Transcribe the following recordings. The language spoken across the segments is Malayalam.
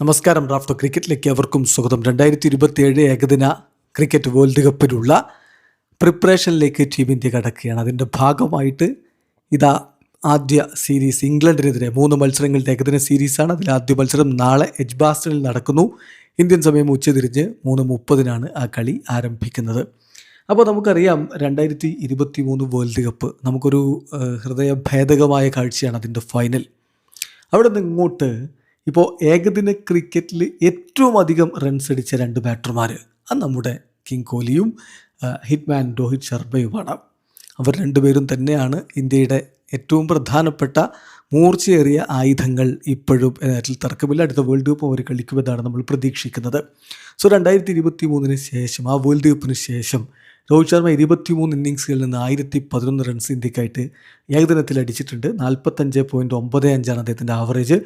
നമസ്കാരം. റാഫ്റ്റോ ക്രിക്കറ്റിലേക്ക് അവർക്കും സ്വാഗതം. 2027 ഏകദിന ക്രിക്കറ്റ് വേൾഡ് കപ്പിലുള്ള പ്രിപ്പറേഷനിലേക്ക് ടീം ഇന്ത്യ കടക്കുകയാണ്. അതിൻ്റെ ഭാഗമായിട്ട് ഇതാ ആദ്യ സീരീസ് ഇംഗ്ലണ്ടിനെതിരെ 3 മത്സരങ്ങളുടെ ഏകദിന സീരീസാണ്. അതിൽ ആദ്യ മത്സരം നാളെ എഡ്ജ്ബാസ്റ്റണിൽ നടക്കുന്നു. ഇന്ത്യൻ സമയം ഉച്ചതിരിഞ്ഞ് 3:30 ആ കളി ആരംഭിക്കുന്നത്. അപ്പോൾ നമുക്കറിയാം 2023 വേൾഡ് കപ്പ് നമുക്കൊരു ഹൃദയഭേദകമായ കാഴ്ചയാണ് അതിൻ്റെ ഫൈനൽ. അവിടെ നിന്ന് ഇങ്ങോട്ട് ഇപ്പോൾ ഏകദിന ക്രിക്കറ്റിൽ ഏറ്റവും അധികം റൺസ് അടിച്ച 2 ബാറ്റർമാർ അത് നമ്മുടെ കിങ് കോഹ്ലിയും ഹിറ്റ്മാൻ രോഹിത് ശർമ്മയുമാണ്. അവർ രണ്ടുപേരും തന്നെയാണ് ഇന്ത്യയുടെ ഏറ്റവും പ്രധാനപ്പെട്ട മൂർച്ചയേറിയ ആയുധങ്ങൾ. ഇപ്പോഴും അതിൽ തർക്കമില്ല. അടുത്ത വേൾഡ് കപ്പ് അവർ കളിക്കുമെന്നാണ് നമ്മൾ പ്രതീക്ഷിക്കുന്നത്. 2023 ശേഷം, ആ വേൾഡ് കപ്പിന് ശേഷം രോഹിത് ശർമ്മ 23 ഇന്നിങ്സുകളിൽ നിന്ന് 1011 റൺസ് ഇന്ത്യക്കായിട്ട് ഏകദിനത്തിൽ അടിച്ചിട്ടുണ്ട്. 45.95 അദ്ദേഹത്തിൻ്റെ ആവറേജ്.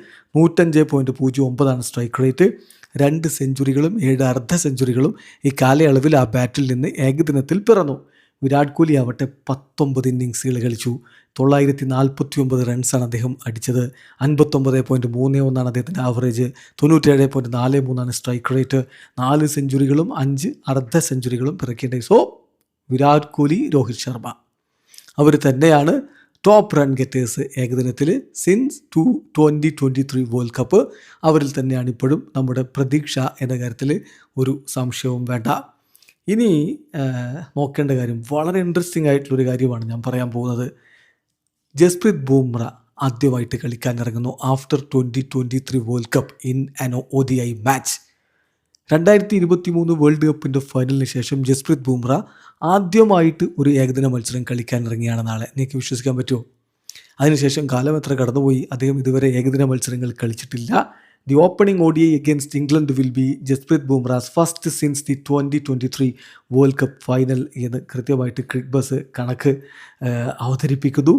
105.09 strike rate. 2 സെഞ്ചുറികളും 7 അർദ്ധ സെഞ്ചുറികളും ഈ കാലയളവിൽ ആ ബാറ്റിൽ നിന്ന് ഏകദിനത്തിൽ പിറന്നു. വിരാട് കോഹ്ലി ആവട്ടെ 19 ഇന്നിങ്സുകൾ കളിച്ചു. 949 റൺസാണ് അദ്ദേഹം അടിച്ചത്. 59.31 അദ്ദേഹത്തിൻ്റെ ആവറേജ്. 97.43 strike rate. 4 സെഞ്ചുറികളും 5 അർദ്ധ സെഞ്ചുറികളും പിറക്കേണ്ടത്. സോ വിരാട് കോഹ്ലി, രോഹിത് ശർമ്മ അവർ തന്നെയാണ് ടോപ്പ് റൺ ഗെറ്റേഴ്സ് ഏകദിനത്തിൽ സിൻസ് 2023 വേൾഡ് കപ്പ്. അവരിൽ തന്നെയാണ് ഇപ്പോഴും നമ്മുടെ പ്രതീക്ഷ എന്ന കാര്യത്തിൽ ഒരു സംശയവും വേണ്ട. ഇനി നോക്കേണ്ട കാര്യം വളരെ ഇൻട്രസ്റ്റിംഗ് ആയിട്ടുള്ളൊരു കാര്യമാണ് ഞാൻ പറയാൻ പോകുന്നത്. ജസ്പ്രീത് ബുംറ ആദ്യമായിട്ട് കളിക്കാൻ ഇറങ്ങുന്നു after 2023 world cup in an ODI match. 2023 world കപ്പിൻ്റെ ഫൈനലിന് ശേഷം ജസ്പ്രീത് ബുംറ ആദ്യമായിട്ട് ഒരു ഏകദിന മത്സരം കളിക്കാൻ ഇറങ്ങിയാണ് നാളെ. നിങ്ങൾക്ക് വിശ്വസിക്കാൻ പറ്റുമോ? അതിനുശേഷം കാലം എത്ര കടന്നുപോയി, അദ്ദേഹം ഇതുവരെ ഏകദിന മത്സരങ്ങൾ കളിച്ചിട്ടില്ല. The opening ODI against England will be Jasprit Bumrah's first since the 2023 world cup final എന്ന് കൃത്യമായിട്ട് ക്രിക്ക് ബസ് കണക്ക് അവതരിപ്പിക്കുന്നു.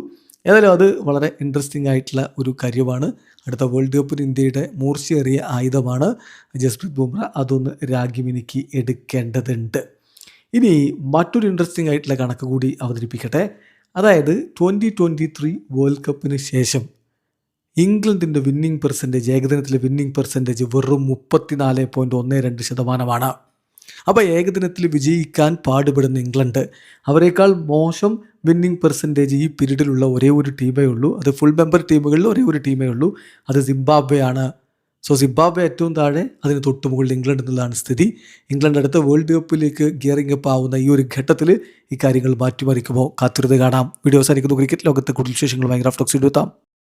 ഏതായാലും അത് വളരെ ഇൻട്രസ്റ്റിംഗ് ആയിട്ടുള്ള ഒരു കാര്യമാണ്. അടുത്ത വേൾഡ് കപ്പിന് ഇന്ത്യയുടെ മൂർച്ചയേറിയ ആയുധമാണ് ജസ്പ്രീത് ബുംറ. അതൊന്ന് രാഗിമിനിക്ക് എടുക്കേണ്ടതുണ്ട്. ഇനി മറ്റൊരു ഇൻട്രസ്റ്റിംഗ് ആയിട്ടുള്ള കണക്ക് കൂടി അവതരിപ്പിക്കട്ടെ. അതായത് 2023 വേൾഡ് കപ്പിന് ശേഷം ഇംഗ്ലണ്ടിൻ്റെ വിന്നിംഗ് പെർസെൻറ്റേജ്, ഏകദിനത്തിലെ വിന്നിംഗ് പെർസെൻറ്റേജ് വെറും 34.12%. അപ്പോൾ ഏകദിനത്തിൽ വിജയിക്കാൻ പാടുപെടുന്ന ഇംഗ്ലണ്ട്, അവരെക്കാൾ മോശം വിന്നിംഗ് പെർസെൻറ്റേജ് ഈ പീരീഡിലുള്ള ഒരേ ഒരു ടീമേ ഉള്ളൂ. അത് ഫുൾ മെമ്പർ ടീമുകളിൽ ഒരേ ഒരു ടീമേ ഉള്ളൂ. അത് സിംബാബ്വെ ആണ്. സോ സിംബാബ്വെ ഏറ്റവും താഴെ, അതിന് തൊട്ട് മുകളിൽ ഇംഗ്ലണ്ട് എന്നുള്ളതാണ് സ്ഥിതി. ഇംഗ്ലണ്ട് അടുത്ത വേൾഡ് കപ്പിലേക്ക് ഗിയറിംഗ് അപ്പ് ആവുന്ന ഈ ഒരു ഘട്ടത്തിൽ ഈ കാര്യങ്ങൾ മാറ്റിമറിക്കുമോ? കാത്തിരുന്ന് കാണാം. വീഡിയോ അവസാനിക്കുന്നു. ക്രിക്കറ്റ് ലോകത്തെ കൂടുതൽ വിശേഷങ്ങളുമായി റാഫ്റ്റോ എത്താം.